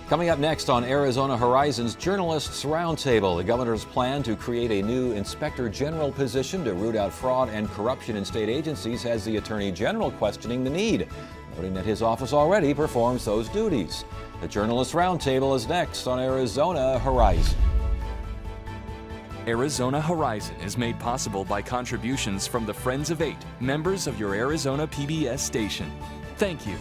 Coming up next on Arizona Horizon's Journalists Roundtable, the governor's plan to create a new inspector general position to root out fraud and corruption in state agencies has the attorney general questioning the need, noting that his office already performs those duties. The Journalists Roundtable is next on Arizona Horizon. Arizona Horizon is made possible by contributions from the Friends of Eight, members of your Arizona PBS station. Thank you.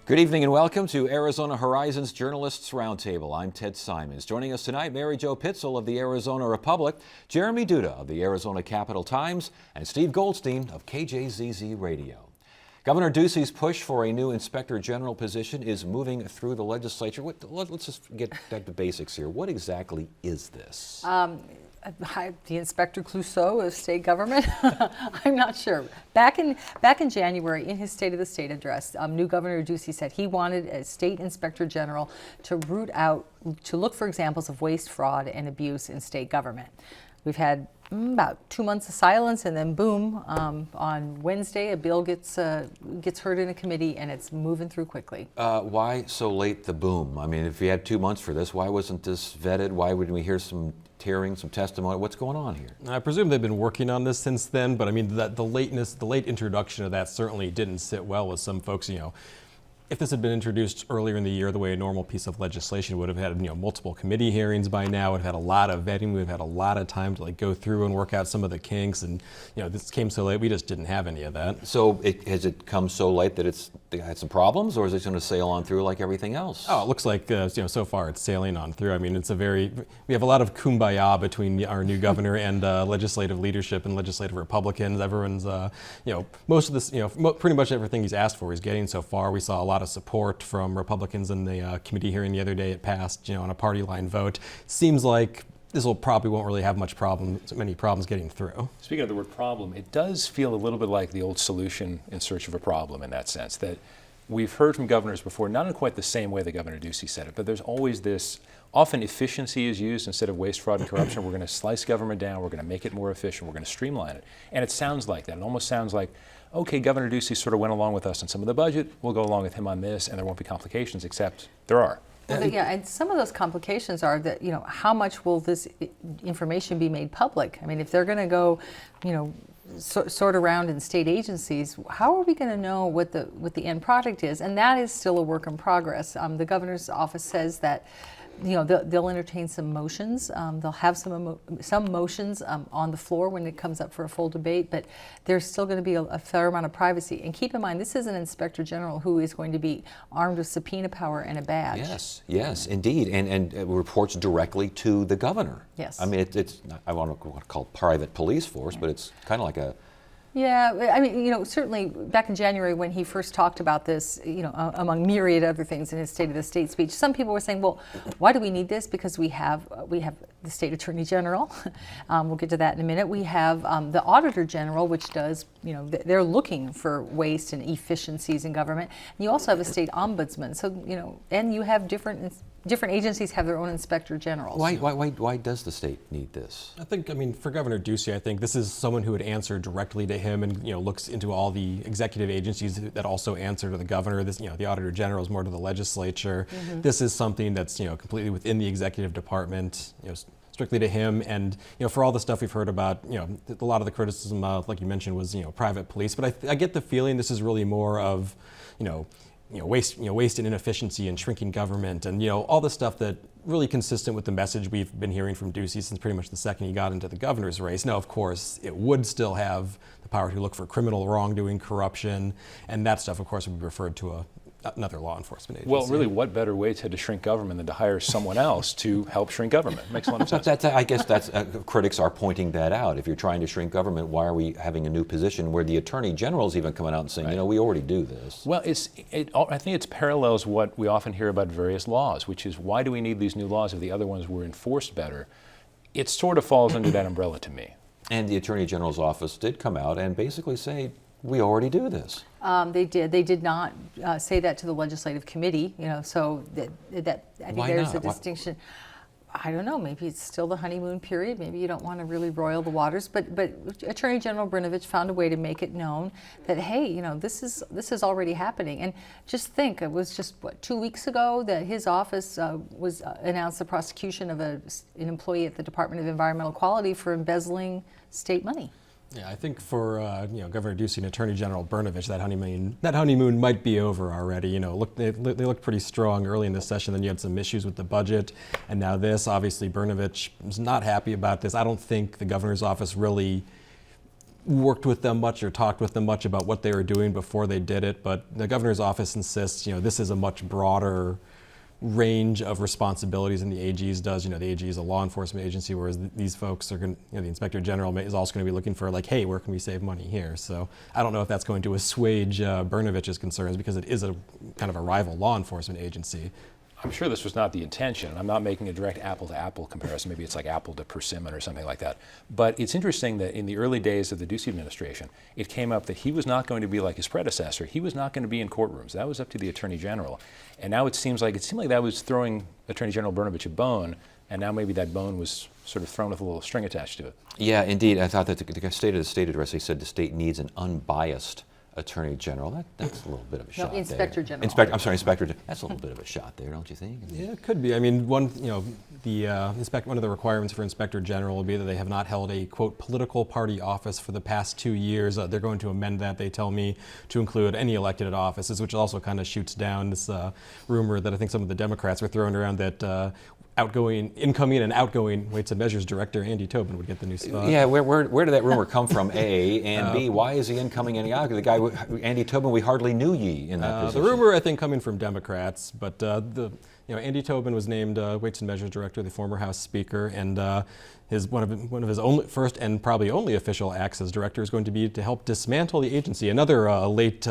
Good evening and welcome to Arizona Horizon's Journalists Roundtable. I'm Ted Simons. Joining us tonight, Mary Jo Pitzel of the Arizona Republic, Jeremy Duda of the Arizona Capital Times, and Steve Goldstein of KJZZ Radio. Governor Ducey's push for a new inspector general position is moving through the legislature. Let's just get back to basics here. What exactly is this? The Inspector Clouseau of state government? I'm not sure. Back in January, in his State of the State address, new Governor Ducey said he wanted a state inspector general to root out, to look for examples of waste, fraud, and abuse in state government. We've had about 2 months of silence, and then boom, on Wednesday, a bill gets heard in a committee, and it's moving through quickly. Why so late the boom? I mean, if you had 2 months for this, why wasn't this vetted? Why wouldn't we hear some hearing, some testimony? What's going on here? I presume they've been working on this since then, but I mean, the late introduction of that certainly didn't sit well with some folks. You know, if this had been introduced earlier in the year, the way a normal piece of legislation would have had, multiple committee hearings by now, it had a lot of vetting, we've had a lot of time to go through and work out some of the kinks, and this came so late, we just didn't have any of that. So has it come so late that it's had some problems, or is it going to sail on through like everything else? Oh, it looks like so far it's sailing on through. I mean, we have a lot of kumbaya between our new governor and legislative leadership and legislative Republicans. Everyone's most of this, pretty much everything he's asked for he's getting so far. We saw a lot of support from Republicans in the committee hearing the other day. It passed, on a party line vote. Seems like this probably won't really have many problems getting through. Speaking of the word problem, it does feel a little bit like the old solution in search of a problem in that sense, that we've heard from governors before, not in quite the same way that Governor Ducey said it, but there's always this, often efficiency is used instead of waste, fraud, and corruption. We're going to slice government down, we're going to make it more efficient, we're going to streamline it. And it sounds like that. It almost sounds like, okay, Governor Ducey sort of went along with us on some of the budget, we'll go along with him on this, and there won't be complications, except there are. Well, yeah, and some of those complications are that, how much will this information be made public? I mean, if they're going to go, sort around in state agencies, how are we going to know what the end product is? And that is still a work in progress. The governor's office says that they'll entertain some motions. They'll have some motions on the floor when it comes up for a full debate, but there's still going to be a fair amount of privacy. And keep in mind, this is an inspector general who is going to be armed with subpoena power and a badge. Yes, indeed, and reports directly to the governor. Yes. I mean, it's I want to call it private police force, but it's kind of like a. Yeah, I mean, certainly back in January when he first talked about this, among myriad other things in his State of the State speech, some people were saying, well, why do we need this? Because we have the State Attorney General. We'll get to that in a minute. We have the Auditor General, which does, they're looking for waste and efficiencies in government. And you also have a State Ombudsman. So, and you have different agencies have their own inspector generals. Why does the state need this? I think, for Governor Ducey, I think this is someone who would answer directly to him and, looks into all the executive agencies that also answer to the governor. This, the Auditor General is more to the legislature. Mm-hmm. This is something that's, completely within the executive department, strictly to him. And, for all the stuff we've heard about, a lot of the criticism, like you mentioned, was, private police. But I get the feeling this is really more of, waste and inefficiency and shrinking government and, all the stuff that really consistent with the message we've been hearing from Ducey since pretty much the second he got into the governor's race. Now, of course, it would still have the power to look for criminal wrongdoing, corruption, and that stuff, of course, would be referred to another law enforcement agency. Well, really, what better way to shrink government than to hire someone else to help shrink government? Makes a lot of sense. I guess critics are pointing that out. If you're trying to shrink government, why are we having a new position where the Attorney General is even coming out and saying, we already do this? Well, I think it parallels what we often hear about various laws, which is why do we need these new laws if the other ones were enforced better? It sort of falls under that umbrella to me. And the Attorney General's office did come out and basically say, we already do this. They did. They did not say that to the legislative committee. So that I think Why there's not? a distinction. I don't know, maybe it's still the honeymoon period. Maybe you don't want to really roil the waters, but Attorney General Brnovich found a way to make it known that, hey, you know, this is already happening. And just think, it was just, what, 2 weeks ago that his office announced the prosecution of an employee at the Department of Environmental Quality for embezzling state money. Yeah, I think for Governor Ducey and Attorney General Brnovich, that honeymoon might be over already. You know, they looked pretty strong early in this session. Then you had some issues with the budget, and now this. Obviously, Brnovich was not happy about this. I don't think the governor's office really worked with them much or talked with them much about what they were doing before they did it. But the governor's office insists, you know, this is a much broader range of responsibilities than the AG's does. You know, the AG is a law enforcement agency, whereas these folks are going to, you know, the Inspector General is also going to be looking for, like, hey, where can we save money here? So I don't know if that's going to assuage Brnovich's concerns, because it is a kind of a rival law enforcement agency. I'm sure this was not the intention. I'm not making a direct apple-to-apple comparison. Maybe it's like apple to persimmon or something like that. But it's interesting that in the early days of the Ducey administration, it came up that he was not going to be like his predecessor. He was not going to be in courtrooms. That was up to the Attorney General. And now it seemed like that was throwing Attorney General Brnovich a bone, and now maybe that bone was sort of thrown with a little string attached to it. Yeah, indeed. I thought that the state of the state address, they said the state needs an unbiased Attorney General. That's a little bit of a shot. Inspector there. General. I'm sorry, Inspector. That's a little bit of a shot there, don't you think? Yeah, it could be. I mean, one of the requirements for Inspector General will be that they have not held a, quote, political party office for the past 2 years. They're going to amend that, they tell me, to include any elected offices, which also kind of shoots down this rumor that I think some of the Democrats were throwing around that incoming and outgoing Weights and Measures Director Andy Tobin would get the new spot. Yeah, where did that rumor come from, A, and B, why is he incoming and outgoing? The guy, Andy Tobin, we hardly knew ye in that position. The rumor, I think, coming from Democrats, but Andy Tobin was named Weights and Measures Director, the former House Speaker, and one of his first and probably only official acts as director is going to be to help dismantle the agency. Another late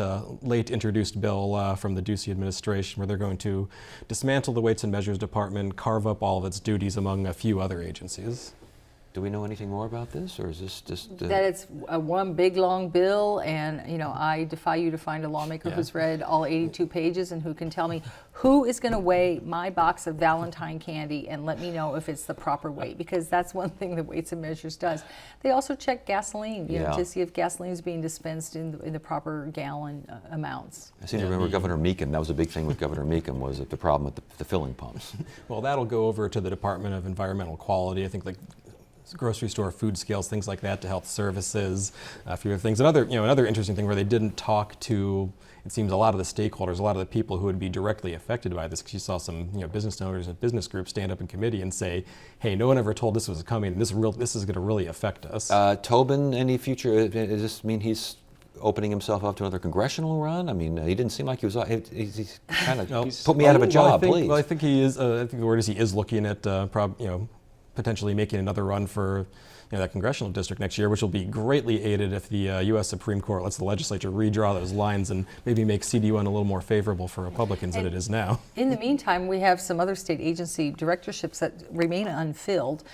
introduced bill from the Ducey administration, where they're going to dismantle the Weights and Measures Department, carve up all of its duties among a few other agencies. Do we know anything more about this, or is this just... That it's one big, long bill, and, you know, I defy you to find a lawmaker who's read all 82 pages and who can tell me who is going to weigh my box of Valentine candy and let me know if it's the proper weight, because that's one thing that Weights and Measures does. They also check gasoline, you know, to see if gasoline is being dispensed in the proper gallon amounts. I seem to remember Governor Meekin. That was a big thing with Governor Meekin, was the problem with the filling pumps. Well, that'll go over to the Department of Environmental Quality. I think, like, grocery store food scales, things like that, to health services, a few other things. Another interesting thing where they didn't talk to, it seems, a lot of the stakeholders, a lot of the people who would be directly affected by this, because you saw some business owners and business groups stand up in committee and say, hey, no one ever told this was coming, and this is going to really affect us. Tobin, any future, does this mean he's opening himself up to another congressional run? I mean, he didn't seem like he was, he's kind of put me out of a job, please. Well, I think he is, I think the word is he is looking at, potentially making another run for that congressional district next year, which will be greatly aided if the U.S. Supreme Court lets the legislature redraw those lines and maybe make CD1 a little more favorable for Republicans than it is now. In the meantime, we have some other state agency directorships that remain unfilled,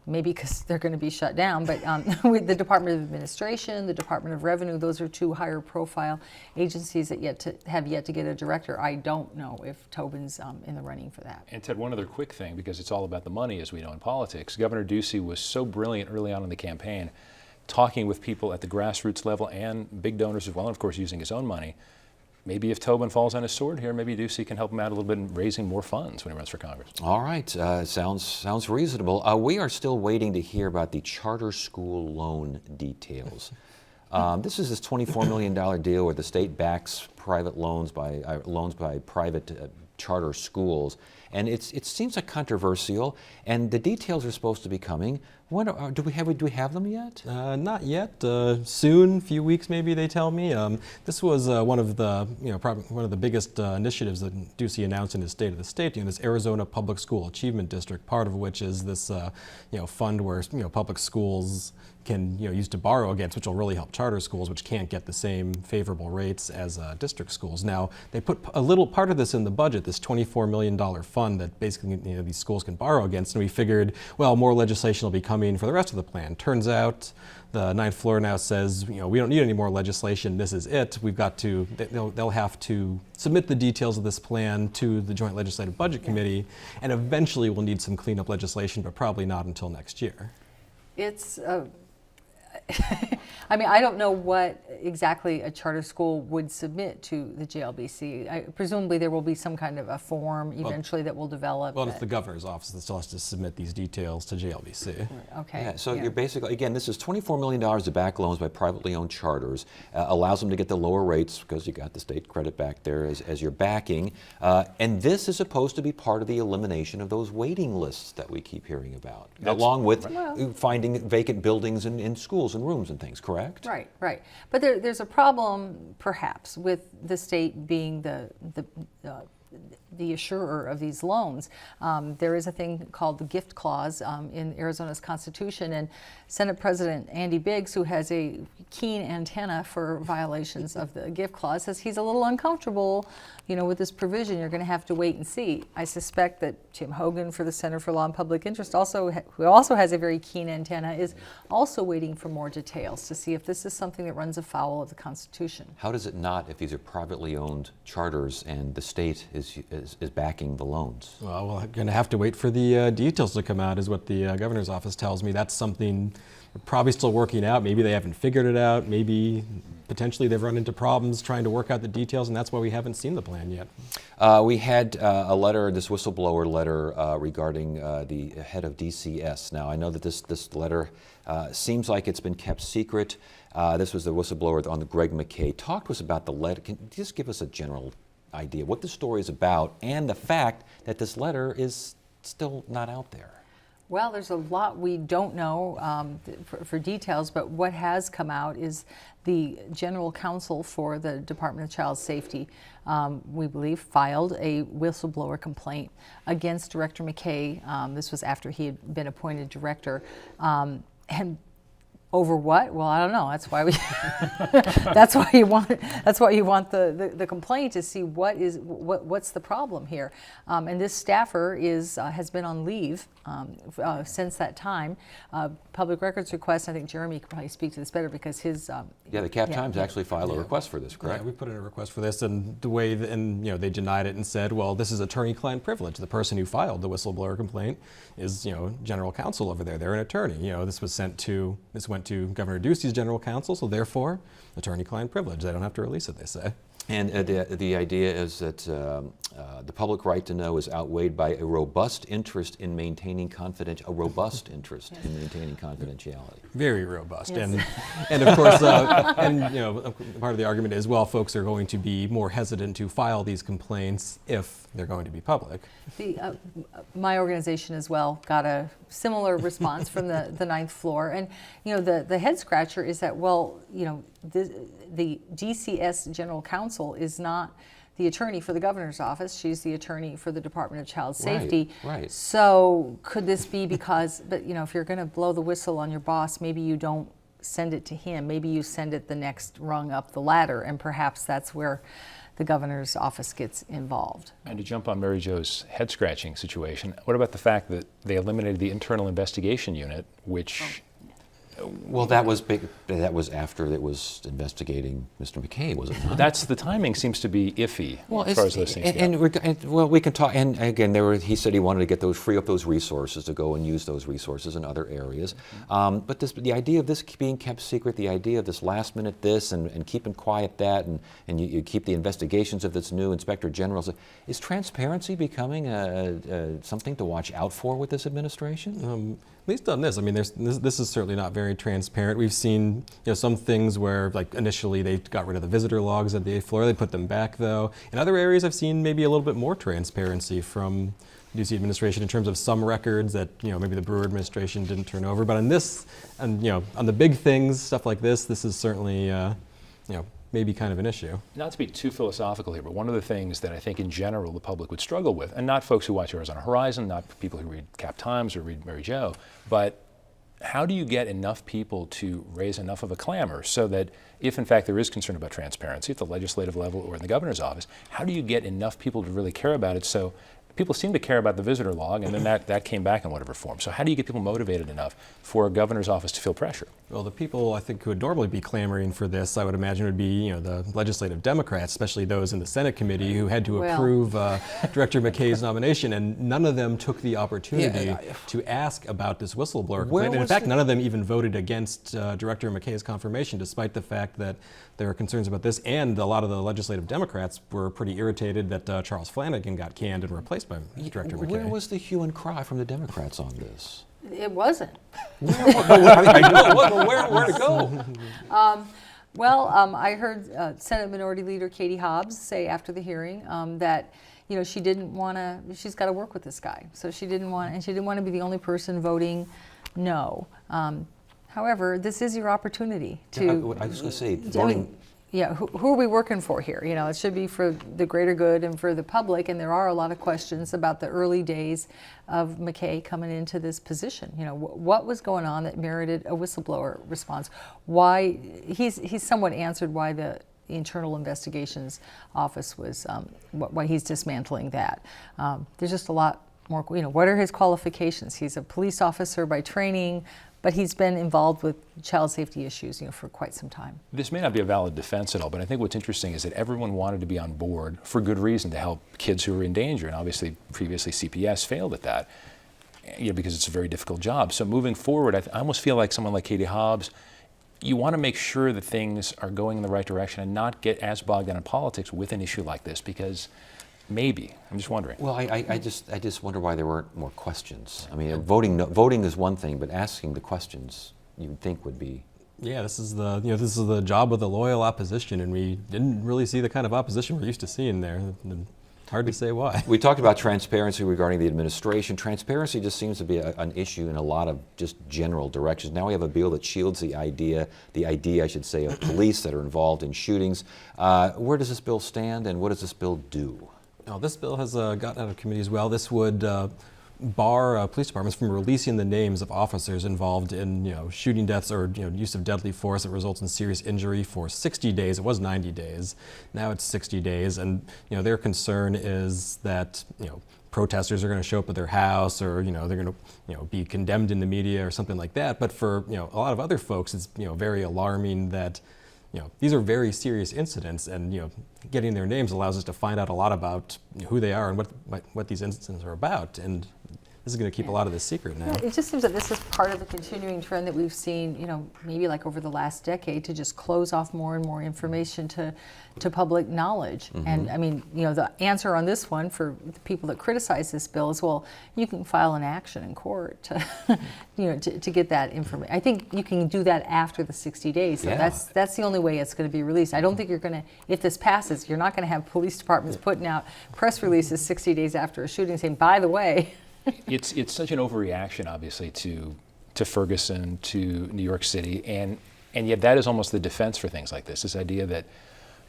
maybe because they're going to be shut down, but with the Department of Administration, the Department of Revenue, those are two higher profile agencies that have yet to get a director. I don't know if Tobin's in the running for that. And Ted, one other quick thing, because it's all about the money, as we know in politics. Governor Ducey was so brilliant early on in the campaign, talking with people at the grassroots level and big donors as well, and of course using his own money. Maybe if Tobin falls on his sword here, maybe Ducey can help him out a little bit in raising more funds when he runs for Congress. All right, sounds reasonable. We are still waiting to hear about the charter school loan details. This is this $24 million deal where the state backs private loans by private charter schools, and it seems like controversial. And the details are supposed to be coming. When do we have them yet? Not yet. Soon, a few weeks maybe. They tell me. This was one of the probably one of the biggest initiatives that Ducey announced in his State of the State. This Arizona Public School Achievement District, part of which is this fund where public schools can use to borrow against, which will really help charter schools, which can't get the same favorable rates as district schools. Now they put a little part of this in the budget, this $24 million fund. fund that basically these schools can borrow against. And we figured, well, more legislation will be coming for the rest of the plan. Turns out the ninth floor now says, we don't need any more legislation. This is it. We've got to, they'll have to submit the details of this plan to the Joint Legislative Budget Committee, and eventually we'll need some cleanup legislation, but probably not until next year. It's, I mean, I don't know what exactly a charter school would submit to the JLBC. Presumably there will be some kind of a form eventually that will develop. Well, it's the governor's office that still has to submit these details to JLBC. Okay. Yeah, so you're basically, again, this is $24 million to back loans by privately owned charters, allows them to get the lower rates because you got the state credit back there as your backing. And this is supposed to be part of the elimination of those waiting lists that we keep hearing about, along with finding vacant buildings in schools and rooms and things, correct? Right, right. But there's a problem, perhaps, with the state being the assurer of these loans. There is a thing called the gift clause in Arizona's Constitution, and Senate President Andy Biggs, who has a keen antenna for violations of the gift clause, says he's a little uncomfortable, with this provision. You're going to have to wait and see. I suspect that Jim Hogan for the Center for Law and Public Interest, who also has a very keen antenna, is also waiting for more details to see if this is something that runs afoul of the Constitution. How does it not if these are privately owned charters and the state is backing the loans? Well, we're going to have to wait for the details to come out, is what the governor's office tells me. That's something they're probably still working out. Maybe they haven't figured it out. Maybe potentially they've run into problems trying to work out the details, and that's why we haven't seen the plan yet. We had a letter, this whistleblower letter regarding the head of DCS. Now, I know that this letter seems like it's been kept secret. This was the whistleblower on the Greg McKay. Talk to us about the letter. Can you just give us a general idea what the story is about and the fact that this letter is still not out there? Well, there's a lot we don't know for details, but what has come out is the general counsel for the Department of Child Safety, we believe, filed a whistleblower complaint against Director McKay. This was after he had been appointed director. And over what? Well, I don't know. That's why we. that's why you want the complaint, to see what's the problem here. And this staffer has been on leave since that time. Public records request. I think Jeremy could probably speak to this better because his. The Cap Times actually filed a request for this, correct? Yeah, we put in a request for this, and the way they denied it and said, well, this is attorney-client privilege. The person who filed the whistleblower complaint is general counsel over there. They're an attorney. This went to Governor Ducey's general counsel, so therefore, attorney-client privilege. They don't have to release it, they say. And the idea is that the public right to know is outweighed by a robust interest in maintaining confidentiality. Very robust, yes. and of course, part of the argument is, well, folks are going to be more hesitant to file these complaints if they're going to be public. My organization as well got a similar response from the ninth floor, and the head scratcher is that, well, the DCS general counsel is not the attorney for the governor's office. She's the attorney for the Department of Child Safety. Right. So could this be because, but if you're going to blow the whistle on your boss, maybe you don't send it to him. Maybe you send it the next rung up the ladder, and perhaps that's where the governor's office gets involved. And to jump on Mary Jo's head-scratching situation, what about the fact that they eliminated the internal investigation unit, which... Well, that was big. That was after it was investigating Mr. McKay, was it not? The timing seems to be iffy as far as those things go. We can talk. And again, he said he wanted to get free up those resources to go and use those resources in other areas. But the idea of this being kept secret, the idea of this last minute this and keeping quiet that, and you keep the investigations of this new inspector general. Is transparency becoming something to watch out for with this administration? At least on this, I mean, this is certainly not very transparent. We've seen some things where, like, initially they got rid of the visitor logs at the 8th floor. They put them back, though. In other areas, I've seen maybe a little bit more transparency from the DC administration in terms of some records that maybe the Brewer administration didn't turn over. But on this, and on the big things, stuff like this is certainly maybe kind of an issue. Not to be too philosophical here, but one of the things that I think in general the public would struggle with, and not folks who watch Arizona Horizon, not people who read Cap Times or read Mary Jo, but how do you get enough people to raise enough of a clamor so that if in fact there is concern about transparency at the legislative level or in the governor's office, how do you get enough people to really care about it so people seem to care about the visitor log, and then that came back in whatever form. So how do you get people motivated enough for a governor's office to feel pressure? Well, the people I think who would normally be clamoring for this, I would imagine, would be the legislative Democrats, especially those in the Senate committee who had to approve Director McKay's nomination, and none of them took the opportunity to ask about this whistleblower complaint. And in fact, none of them even voted against Director McKay's confirmation, despite the fact that there are concerns about this. And a lot of the legislative Democrats were pretty irritated that Charles Flanagan got canned and replaced by Director McKay. Where was the hue and cry from the Democrats on this? It wasn't. Where to go? I heard Senate Minority Leader Katie Hobbs say after the hearing that she didn't want to. She's got to work with this guy, so she didn't want to be the only person voting no. However, this is your opportunity to. I was going to say voting. Who are we working for here? It should be for the greater good and for the public, and there are a lot of questions about the early days of McKay coming into this position. What was going on that merited a whistleblower response? Why he's somewhat answered why the Internal Investigations Office was why he's dismantling that. There's just a lot more. What are his qualifications? He's a police officer by training, but he's been involved with child safety issues, for quite some time. This may not be a valid defense at all, but I think what's interesting is that everyone wanted to be on board for good reason to help kids who were in danger, and obviously previously CPS failed at that, because it's a very difficult job. So moving forward, I almost feel like someone like Katie Hobbs, you want to make sure that things are going in the right direction and not get as bogged down in politics with an issue like this, because maybe. I'm just wondering. Well, I just wonder why there weren't more questions. I mean, voting is one thing, but asking the questions you'd think would be. Yeah, this is the job of the loyal opposition, and we didn't really see the kind of opposition we're used to seeing there. Hard to say why. We talked about transparency regarding the administration. Transparency just seems to be an issue in a lot of just general directions. Now we have a bill that shields the idea, I should say, of police that are involved in shootings. Where does this bill stand, and what does this bill do? This bill has gotten out of committee as well. This would bar police departments from releasing the names of officers involved in shooting deaths or use of deadly force that results in serious injury for 60 days. It was 90 days. Now it's 60 days, and their concern is that protesters are going to show up at their house, or they're going to be condemned in the media or something like that. But for a lot of other folks, it's very alarming that these are very serious incidents, and getting their names allows us to find out a lot about who they are and what these incidents are about. And this is going to keep a lot of this secret now. It just seems that this is part of a continuing trend that we've seen, maybe like over the last decade, to just close off more and more information to public knowledge. Mm-hmm. And I mean, the answer on this one for the people that criticize this bill is, well, you can file an action in court to, to get that information. I think you can do that after the 60 days. So that's the only way it's going to be released. I don't think you're going to, if this passes, you're not going to have police departments putting out press releases 60 days after a shooting saying, by the way. It's such an overreaction, obviously, to Ferguson, to New York City, and yet that is almost the defense for things like this idea that,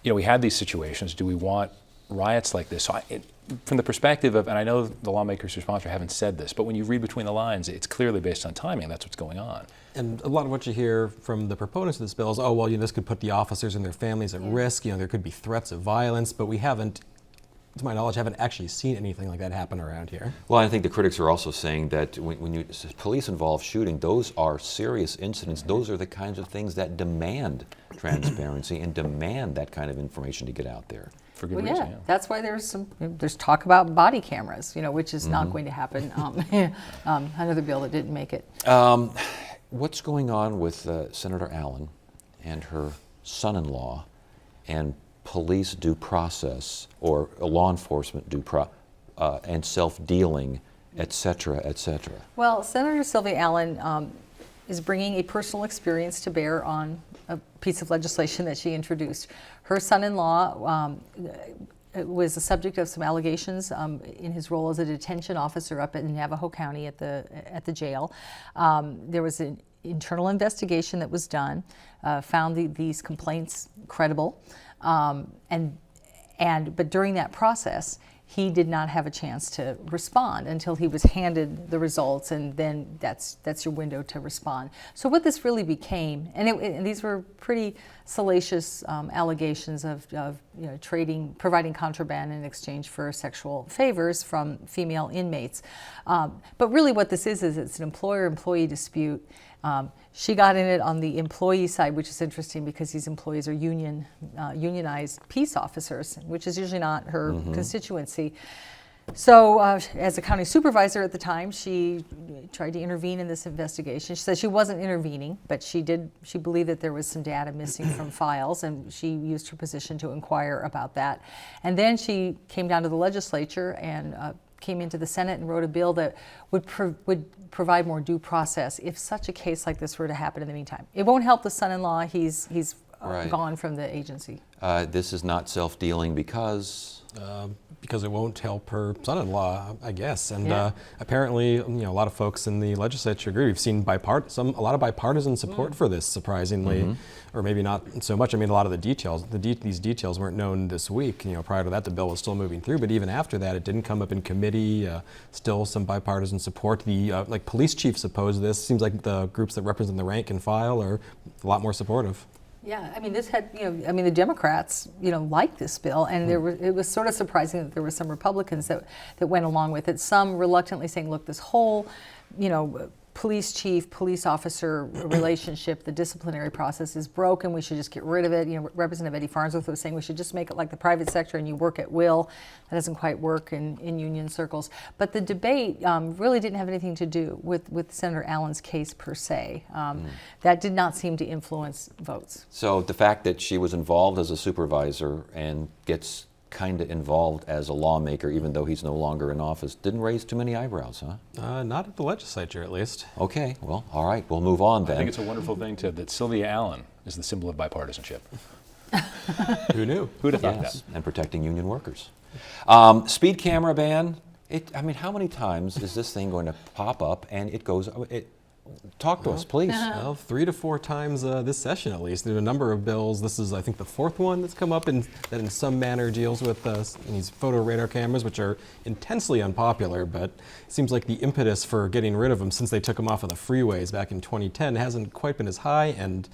we had these situations. Do we want riots like this? So from the perspective of, and I know the lawmakers who sponsor haven't said this, but when you read between the lines, it's clearly based on timing. That's what's going on. And a lot of what you hear from the proponents of this bill is, oh, well, this could put the officers and their families at risk. There could be threats of violence, but we haven't, to my knowledge, haven't actually seen anything like that happen around here. Well, I think the critics are also saying that when police-involved shooting, those are serious incidents. Those are the kinds of things that demand transparency and demand that kind of information to get out there. For good reason, yeah. That's why there's talk about body cameras, which is not going to happen. Another bill that didn't make it. What's going on with Senator Allen and her son-in-law and police due process, or law enforcement and self-dealing, et cetera, et cetera? Well, Senator Sylvia Allen is bringing a personal experience to bear on a piece of legislation that she introduced. Her son-in-law was the subject of some allegations in his role as a detention officer up in Navajo County at the jail. There was an internal investigation that was done, found these complaints credible. But during that process, he did not have a chance to respond until he was handed the results, and then that's your window to respond. So what this really became, and these were pretty salacious allegations of providing contraband in exchange for sexual favors from female inmates. But really what this is it's an employer-employee dispute. She got in it on the employee side, which is interesting because these employees are unionized peace officers, which is usually not her constituency. So as a county supervisor at the time, she tried to intervene in this investigation. She said she wasn't intervening, but she believed that there was some data missing from files, and she used her position to inquire about that. And then she came down to the legislature and came into the Senate and wrote a bill that would provide more due process if such a case like this were to happen in the meantime. It won't help the son-in-law. He's Right. gone from the agency. This is not self-dealing because it won't help her son-in-law, I guess. And Yeah. apparently, a lot of folks in the legislature agree. We've seen a lot of bipartisan support for this, surprisingly, or maybe not so much. I mean, a lot of the details, these details weren't known this week. Prior to that, the bill was still moving through. But even after that, it didn't come up in committee. Still some bipartisan support. The police chiefs oppose this. Seems like the groups that represent the rank and file are a lot more supportive. Yeah, I mean, this had, the Democrats, liked this bill, and it was sort of surprising that there were some Republicans that went along with it. Some reluctantly saying, look, this whole, police chief, police officer relationship, the disciplinary process is broken. We should just get rid of it. Representative Eddie Farnsworth was saying we should just make it like the private sector and you work at will. That doesn't quite work in union circles. But the debate really didn't have anything to do with Senator Allen's case per se. That did not seem to influence votes. So the fact that she was involved as a supervisor and gets kind of involved as a lawmaker, even though he's no longer in office, didn't raise too many eyebrows, huh? Not at the legislature, at least. Okay, well, all right, we'll move on then. I think it's a wonderful thing, Ted, that Sylvia Allen is the symbol of bipartisanship. Who knew? Who'd have thought Yes, that? and protecting union workers. Speed camera ban. How many times is this thing going to pop up and it goes? Talk to us, please. Well, 3 to 4 times this session, at least. There are a number of bills. This is, I think, the 4th one that's come up that in some manner deals with these photo radar cameras, which are intensely unpopular, but it seems like the impetus for getting rid of them since they took them off of the freeways back in 2010 hasn't quite been as high. And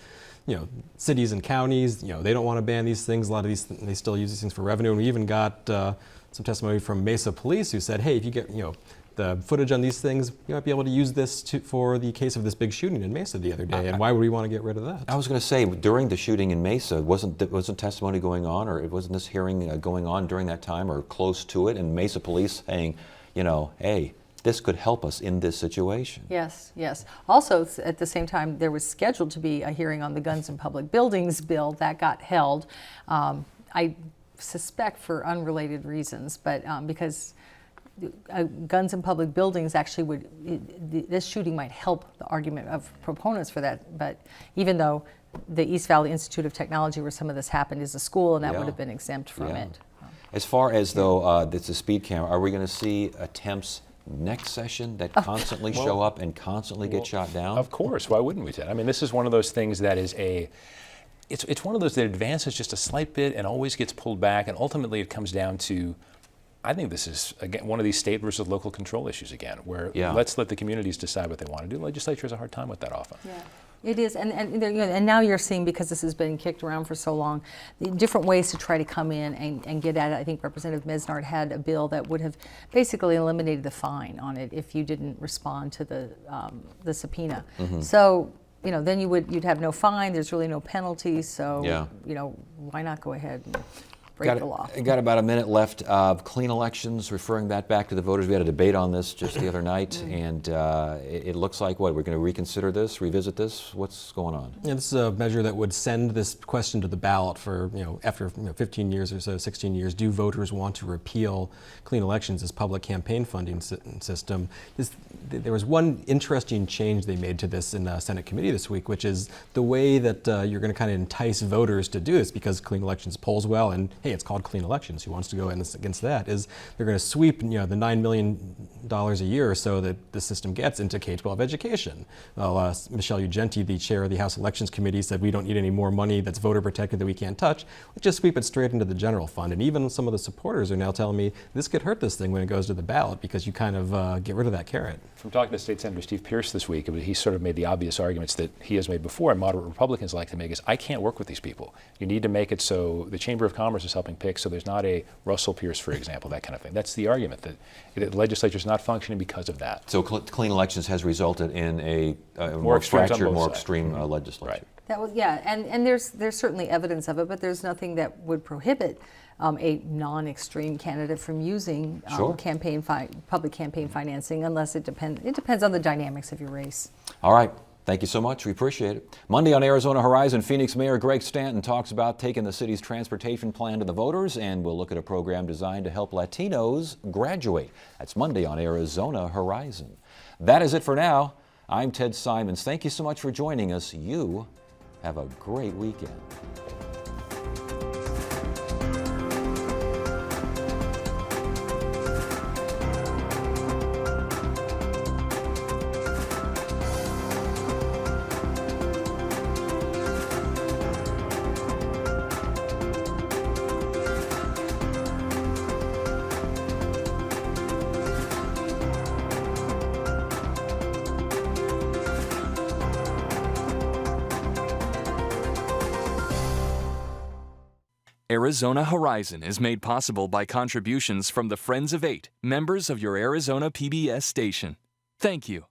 cities and counties, they don't want to ban these things. A lot of these, they still use these things for revenue. And we even got some testimony from Mesa Police who said, hey, if you get, the footage on these things, you might be able to use this for the case of this big shooting in Mesa the other day. And why would we want to get rid of that? I was going to say, during the shooting in Mesa, wasn't testimony going on, or wasn't this hearing going on during that time, or close to it, and Mesa Police saying, hey, this could help us in this situation? Yes, yes. Also, at the same time, there was scheduled to be a hearing on the Guns in Public Buildings bill that got held. I suspect for unrelated reasons, but because guns in public buildings actually this shooting might help the argument of proponents for that. But even though the East Valley Institute of Technology, where some of this happened, is a school, and that would have been exempt from it. As far as though it's a speed camera, are we going to see attempts next session that constantly show up and constantly get shot down? Of course. Why wouldn't we, Ted? I mean, this is one of those things that is it's one of those that advances just a slight bit and always gets pulled back, and ultimately it comes down to, I think this is, again, one of these state versus local control issues again, where let's let the communities decide what they want to do. The legislature has a hard time with that often. Yeah. It is, and now you're seeing, because this has been kicked around for so long, the different ways to try to come in and get at it. I think Representative Mesnard had a bill that would have basically eliminated the fine on it if you didn't respond to the subpoena. So, then you'd have no fine. There's really no penalty. So, why not go ahead and break the law? Got about a minute left. Clean elections, referring that back to the voters. We had a debate on this just the other night, and it looks like, we're going to reconsider this, revisit this? What's going on? Yeah, this is a measure that would send this question to the ballot for, after 15 years or so, 16 years, do voters want to repeal clean elections as public campaign funding system? There was one interesting change they made to this in the Senate committee this week, which is the way that you're going to kind of entice voters to do this, because clean elections polls well, and hey, it's called clean elections. Who wants to go against that? Is they're going to sweep the $9 million a year or so that the system gets into K-12 education. Well, Michelle Ugenti, the chair of the House Elections Committee, said we don't need any more money that's voter protected that we can't touch. Let's just sweep it straight into the general fund. And even some of the supporters are now telling me this could hurt this thing when it goes to the ballot because you kind of get rid of that carrot. From talking to State Senator Steve Pierce this week, he sort of made the obvious arguments that he has made before and moderate Republicans like to make is, I can't work with these people. You need to make it so the Chamber of Commerce is helping pick, so there's not a Russell Pierce, for example, that kind of thing. That's the argument, that the legislature is not functioning because of that. So clean elections has resulted in a More extremes on fractured, both more sides. extreme legislature. Right. That was, yeah, and there's certainly evidence of it, but there's nothing that would prohibit a non-extreme candidate from using Sure. public campaign financing, unless it depends on the dynamics of your race. All right. Thank you so much. We appreciate it. Monday on Arizona Horizon, Phoenix Mayor Greg Stanton talks about taking the city's transportation plan to the voters, and we'll look at a program designed to help Latinos graduate. That's Monday on Arizona Horizon. That is it for now. I'm Ted Simons. Thank you so much for joining us. You have a great weekend. Arizona Horizon is made possible by contributions from the Friends of 8, members of your Arizona PBS station. Thank you.